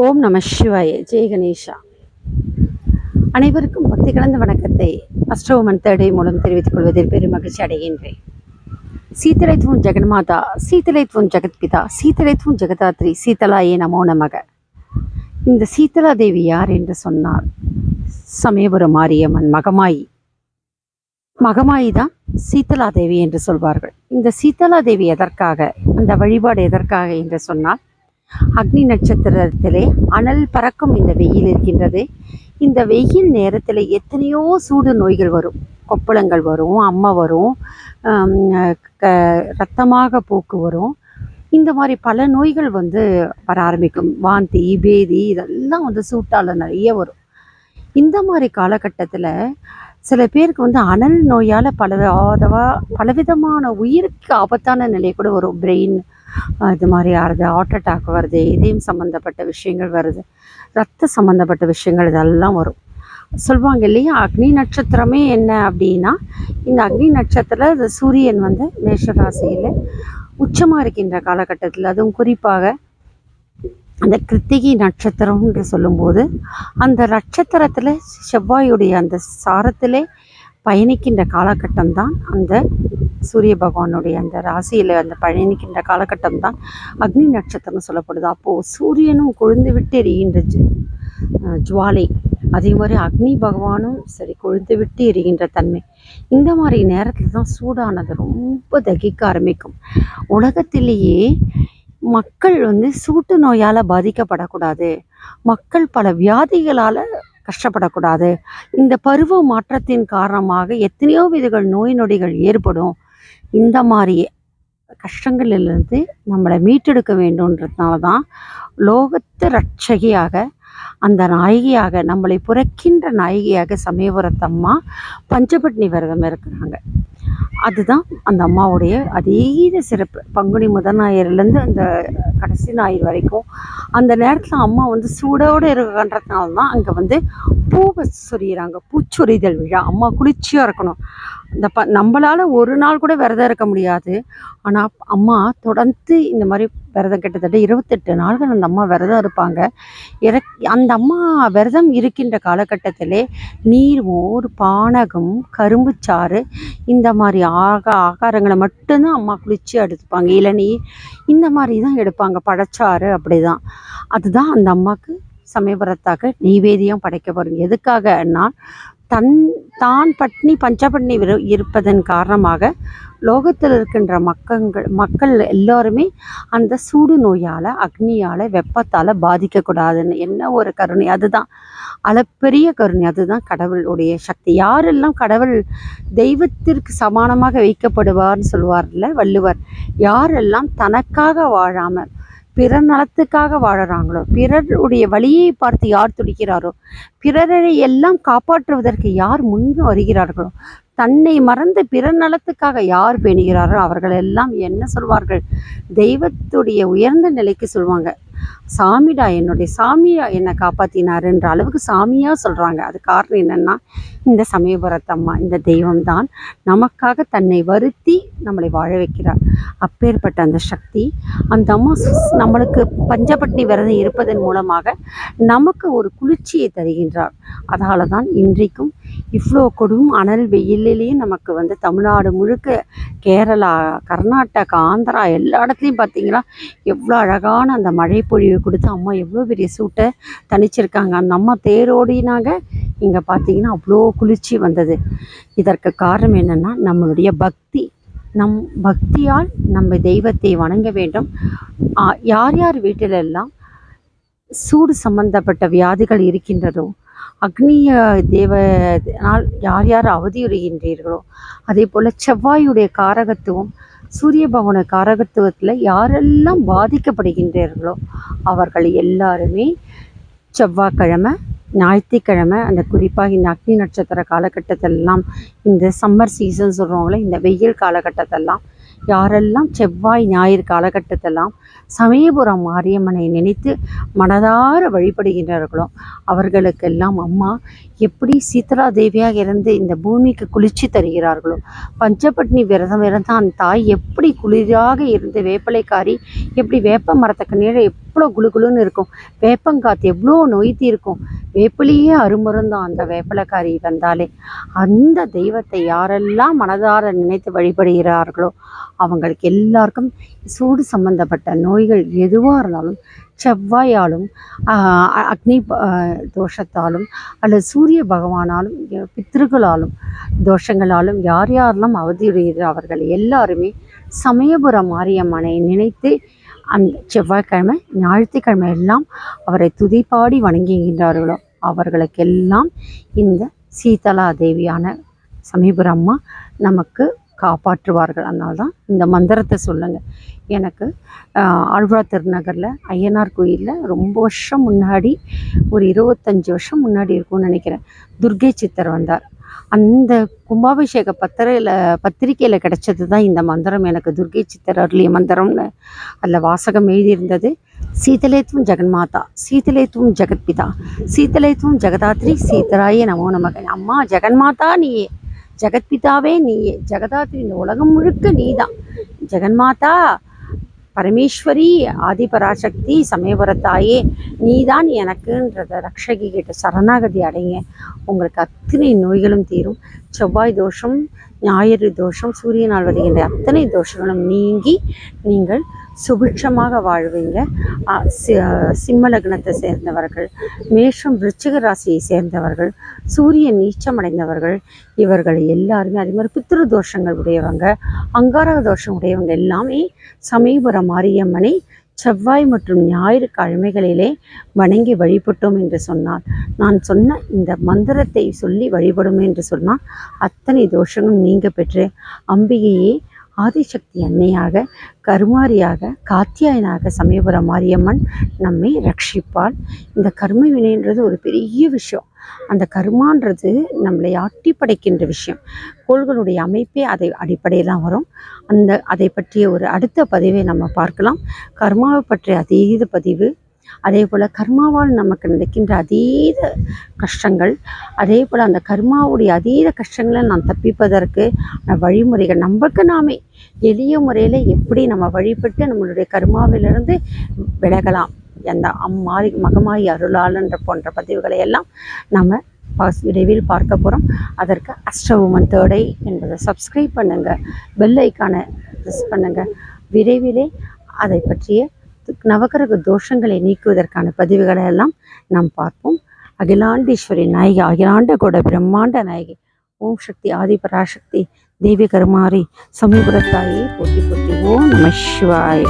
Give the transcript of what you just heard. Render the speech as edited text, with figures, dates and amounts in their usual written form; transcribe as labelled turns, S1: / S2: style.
S1: ஓம் நம சிவாய. ஜெய் கணேஷா. அனைவருக்கும் பக்தி கலந்த வணக்கத்தை அஸ்ட்ரோமன் தேடை மூலம் தெரிவித்துக் கொள்வதில் பெரும் மகிழ்ச்சி அடைகின்றேன். சீத்தலைத்துவம் ஜெகன்மாதா, சீத்தலைத்துவம் ஜெகத்பிதா, சீத்தலைத்துவம் ஜெகதாத்ரி, சீத்தலாயே நமோ நமக. இந்த சீத்தலா தேவி யார் என்று சொன்னார், சமயபுரம் மாரியம்மன் மகமாயி. மகமாயி தான் சீத்தலா தேவி என்று சொல்வார்கள். இந்த சீத்தலா தேவி எதற்காக, அந்த வழிபாடு எதற்காக என்று சொன்னால், அக்னி நட்சத்திரத்திலே அனல் பறக்கும் இந்த வெயில் இருக்கின்றது. இந்த வெயில் நேரத்தில் எத்தனையோ சூடு நோய்கள் வரும். கொப்பளங்கள் வரும், அம்மை வரும், இரத்தமாக போக்கு வரும். இந்த மாதிரி பல நோய்கள் வர ஆரம்பிக்கும். வாந்தி, பேதி, இதெல்லாம் சூட்டால் நிறைய வரும். இந்த மாதிரி காலகட்டத்தில் சில பேருக்கு அனல் நோயால் பலவிதமான உயிருக்கு ஆபத்தான நிலை கூட வரும். பிரெயின் இது மாதிரி ஆறுது, ஹார்ட் அட்டாக் வருது, இதயம் சம்மந்தப்பட்ட விஷயங்கள் வருது, ரத்த சம்மந்தப்பட்ட விஷயங்கள் இதெல்லாம் வரும். சொல்லுவாங்க இல்லையா, அக்னி நட்சத்திரமே என்ன அப்படின்னா, இந்த அக்னி நட்சத்திரம் சூரியன் மேஷராசியில் உச்சமாக இருக்கின்ற காலகட்டத்தில், அதுவும் குறிப்பாக அந்த கிருத்திகை நட்சத்திரம் என்று சொல்லும்போது, அந்த நட்சத்திரத்தில் செவ்வாயுடைய அந்த சாரத்திலே பயணிக்கின்ற காலகட்டம்தான் அந்த சூரிய பகவானுடைய அந்த ராசியில் அந்த பயணிக்கின்ற காலகட்டம் தான் அக்னி நட்சத்திரம் சொல்லப்படுது. அப்போது சூரியனும் கொழுந்து விட்டு எரிகின்ற ஜுவாலை, அதே மாதிரி அக்னி பகவானும் சரி கொழுந்து விட்டு எரிகின்ற தன்மை. இந்த மாதிரி நேரத்தில் தான் சூடானது ரொம்ப தகிக்க ஆரம்பிக்கும். உலகத்திலேயே மக்கள் சூட்டு நோயால் பாதிக்கப்படக்கூடாது, மக்கள் பல வியாதிகளால் கஷ்டப்படக்கூடாது. இந்த பருவ மாற்றத்தின் காரணமாக எத்தனையோ விதங்கள் நோய் நொடிகள் ஏற்படும். இந்த மாதிரி கஷ்டங்களிலிருந்து நம்மளை மீட்டெடுக்க வேண்டும்ன்றதுனால தான் லோகத்து ரட்சகியாக, அந்த நாயகியாக, நம்மளை புறக்கின்ற நாயகியாக சமயபுரத்தம்மா பஞ்சபட்னி விரதம் இருக்கிறாங்க. அதுதான் அந்த அம்மாவுடைய அதீத சிறப்பு. பங்குனி முதல் ஞாயிறுலேருந்து அந்த கடைசி ஞாயிறு வரைக்கும் அந்த நேரத்தில் அம்மா சூடோடு இருக்கின்றதுனால தான் அங்கே பூவை சொரியிறாங்க. பூச்சொரிதல் விழா. அம்மா குளிர்ச்சியாக இருக்கணும். நம்மளால் ஒரு நாள் கூட விரதம் இருக்க முடியாது. ஆனால் அம்மா தொடர்ந்து இந்த மாதிரி விரதம் கிட்டத்தட்ட 28 நாள்கள் அந்த அம்மா விரதம் இருப்பாங்க. அந்த அம்மா விரதம் இருக்கின்ற காலகட்டத்திலே நீர், மோர், பானகம், கரும்புச்சாறு, இந்த மாதிரி ஆகாரங்களை மட்டும்தான் அம்மா குளிர்ச்சியாக எடுத்துப்பாங்க. இளநீர் இந்த மாதிரி தான் எடுப்பாங்க. பழச்சாறு அப்படி தான். அதுதான் அந்த அம்மாவுக்கு சமயபுரத்தாக நெய்வேதியம் படைக்கப்படும். எதுக்காகன்னா, தான் பட்னி பஞ்சபட்னி இருப்பதன் காரணமாக லோகத்தில் இருக்கின்ற மக்கள் எல்லாருமே அந்த சூடு நோயால், அக்னியால், வெப்பத்தால் பாதிக்கக்கூடாதுன்னு என்ன ஒரு கருணை. அதுதான் அளப்பெரிய கருணை. அதுதான் கடவுளுடைய சக்தி. யாரெல்லாம் கடவுள் தெய்வத்திற்கு சமானமாக வைக்கப்படுவார்னு சொல்லுவார்ல வள்ளுவர், யாரெல்லாம் தனக்காக வாழாமல் பிறர் நலத்துக்காக வாழறாங்களோ, பிறருடைய வழியை பார்த்து யார் துடிக்கிறாரோ, பிறரை எல்லாம் காப்பாற்றுவதற்கு யார் முன் வருகிறார்களோ, தன்னை மறந்து பிறர் நலத்துக்காக யார் பேணுகிறாரோ, அவர்கள் எல்லாம் என்ன சொல்வார்கள், தெய்வத்துடைய உயர்ந்த நிலைக்கு சொல்லுவாங்க. சாமிடா, என்னுடைய சாமியா என்னை காப்பாற்றினாருன்ற அளவுக்கு சாமியாக சொல்கிறாங்க. அது காரணம் என்னென்னா, இந்த சமயபுரத்தம்மா, இந்த தெய்வம்தான் நமக்காக தன்னை வருத்தி நம்மளை வாழ வைக்கிறார். அப்பேற்பட்ட அந்த சக்தி அந்த அம்மா நம்மளுக்கு பஞ்சபட்னி விரதம் இருப்பதன் மூலமாக நமக்கு ஒரு குளிர்ச்சியை தருகின்றார். அதனால தான் இன்றைக்கும் இவ்வளோ கொடும் அனல் வெயிலேயும் நமக்கு தமிழ்நாடு முழுக்க, கேரளா, கர்நாடகா, ஆந்திரா எல்லா இடத்துலையும் பார்த்திங்கன்னா எவ்வளோ அழகான அந்த மழை பொழிவு கொடுத்து அம்மா எவ்வளோ பெரிய சூட்டை தணிச்சிருக்காங்க. அந்த அம்மா தேரோடினாங்க. இங்கே பார்த்திங்கன்னா அவ்வளோ குளிர்ச்சி வந்தது. இதற்கு காரணம் என்னென்னா, நம்மளுடைய பக்தி. நம் பக்தியால் நம்ம தெய்வத்தை வணங்க வேண்டும். யார் யார் வீட்டிலெல்லாம் சூடு சம்பந்தப்பட்ட வியாதிகள் இருக்கின்றதோ, அக்னிய தேவனால் யார் யார் அவதியுறுகின்றீர்களோ, அதே போல் செவ்வாயுடைய காரகத்துவம், சூரிய பகவான காரகத்துவத்தில் யாரெல்லாம் பாதிக்கப்படுகின்றீர்களோ அவர்கள் எல்லாருமே செவ்வாய்க்கிழமை, ஞாயிற்றுக்கிழமை, அந்த குறிப்பாக இந்த அக்னி நட்சத்திர காலகட்டத்திலெல்லாம், இந்த சம்மர் சீசன் சொல்கிறவங்கள, இந்த வெயில் காலகட்டத்திலெல்லாம் யாரெல்லாம் செவ்வாய் ஞாயிறு காலகட்டத்தெல்லாம் சமயபுரம் மாரியம்மனை நினைத்து மனதார வழிபடுகின்றார்களோ அவர்களுக்கெல்லாம் அம்மா எப்படி சீதலா தேவியாக இருந்து இந்த பூமிக்கு குளிர்ச்சி தருகிறார்களோ, பஞ்சபட்னி விரதம் இருந்த அந்த தாய் எப்படி குளிராக இருந்து வேப்பலைக்காரி எப்படி வேப்ப மரத்துக்கு நீரை எவ்வளோ குளுகுளுன்னு இருக்கும், வேப்பங்காத்து எவ்வளோ நொய்த்தி இருக்கும், வேப்பிலேயே அருமருந்தான் அந்த வேப்பலைக்காரி வந்தாலே. அந்த தெய்வத்தை யாரெல்லாம் மனதார நினைத்து வழிபடுகிறார்களோ அவங்களுக்கு எல்லாருக்கும் சூடு சம்பந்தப்பட்ட நோய்கள் எதுவாக இருந்தாலும் செவ்வாயாலும் அக்னி தோஷத்தாலும் அல்லது சூரிய பகவானாலும் பித்திருக்களாலும் தோஷங்களாலும் யார் யாரெல்லாம் அவதியுடையது அவர்கள் எல்லாருமே சமயபுரம் மாரியம்மனை நினைத்து அந்த செவ்வாய்க்கிழமை ஞாயிற்றுக்கிழமை எல்லாம் அவரை துதிப்பாடி வணங்குகின்றார்களோ அவர்களுக்கெல்லாம் இந்த சீதலா தேவியான சமயபுரம் அம்மா நமக்கு காப்பாற்றுவார்கள். அதனால்தான் இந்த மந்திரத்தை சொல்லுங்கள். எனக்கு ஆழ்வார் திருநகரில் ஐயனார் கோயிலில் ரொம்ப வருஷம் முன்னாடி ஒரு 25 வருஷம் முன்னாடி இருக்கும்னு நினைக்கிறேன், துர்க்கை சித்தர் வந்தார். அந்த கும்பாபிஷேக பத்திரிக்கையில் கிடைச்சது தான் இந்த மந்திரம் எனக்கு, துர்க்கை சித்தர் அருளிய மந்திரம்னு. அதில் வாசகம் எழுதியிருந்தது, சீதலேத்துவம் ஜெகன்மாதா, சீதலேத்துவம் ஜெகத்பிதா, சீதலேத்துவம் ஜெகதாத்ரி, சீதராயே நமோ நமக. அம்மா ஜெகன்மாதா நீயே, ஜெகத்பிதாவே நீயே, ஜெகதாத்ரி இந்த உலகம் முழுக்க நீதான், ஜெகன்மாதா பரமேஸ்வரி ஆதிபராசக்தி சமயபுரத்தாயே நீதான் எனக்குன்றத ரக்ஷகி கிட்ட சரணாகதி அடைங்க. உங்களுக்கு அத்தனை நோய்களும் தீரும். செவ்வாய் தோஷம், ஞாயிறு தோஷம், சூரியனால் வருகின்ற அத்தனை தோஷங்களும் நீங்கி நீங்கள் சுபிட்சமாக வாழ்வீங்க. சிம்ம லக்னத்தை சேர்ந்தவர்கள், மேஷம் விருச்சிக ராசியை சேர்ந்தவர்கள், சூரியன் நீச்சமடைந்தவர்கள், இவர்கள் எல்லாருமே அதே மாதிரி பித்ரு தோஷங்கள் உடையவங்க, அங்காரக தோஷம் உடையவங்க எல்லாமே சமயபுரம் மாரியம்மனை செவ்வாய் மற்றும் ஞாயிறு கிழமைகளிலே வணங்கி வழிபட்டோம் என்று சொன்னார். நான் சொன்ன இந்த மந்திரத்தை சொல்லி வழிபடும் என்று சொன்னால் அத்தனை தோஷங்களும் நீங்க பெற்று அம்பிகையே ஆதிசக்தி அன்னையாக, கருமாரியாக, காத்தியாயனாக சமயபுரம் மாரியம்மன் நம்மை ரட்சிப்பாள். இந்த கர்ம வினைன்றது ஒரு பெரிய விஷயம். அந்த கர்மான்றது நம்மளை ஆட்டி படைக்கின்ற விஷயம். கோள்களுடைய அமைப்பே அதை அடிப்படையில் தான் வரும். அதை பற்றிய ஒரு அடுத்த பதிவை நம்ம பார்க்கலாம். கர்மாவை பற்றிய அதீத பதிவு, அதே போல் கர்மாவால் நமக்கு நடக்கின்ற அதீத கஷ்டங்கள், அதே போல் அந்த கர்மாவுடைய அதீத கஷ்டங்களை நான் தப்பிப்பதற்கு வழிமுறைகள், நமக்கு நாமே எளிய முறையில் எப்படி நம்ம வழிபட்டு நம்மளுடைய கர்மாவிலிருந்து விலகலாம், அந்த அம்மாரி மகமாயி அருளாளன்ற போன்ற பதிவுகளை எல்லாம் நம்ம விரைவில் பார்க்க போகிறோம். அதற்கு அஸ்ட்ரோவுமன் தேர்டை என்பதை சப்ஸ்கிரைப் பண்ணுங்கள், பெல் ஐக்கானை ப்ரெஸ் பண்ணுங்கள். விரைவிலே அதை பற்றிய நவகிரக தோஷங்களை நீக்குவதற்கான பதிவுகளை எல்லாம் நாம் பார்ப்போம். அகிலாண்டீஸ்வரி நாயகி, அகிலாண்ட கூட பிரம்மாண்ட நாயகி, ஓம் சக்தி ஆதிபராசக்தி தேவி கருமாரி சமயபுரத்தாயே போற்றி போற்றி. ஓம் நம சிவாய.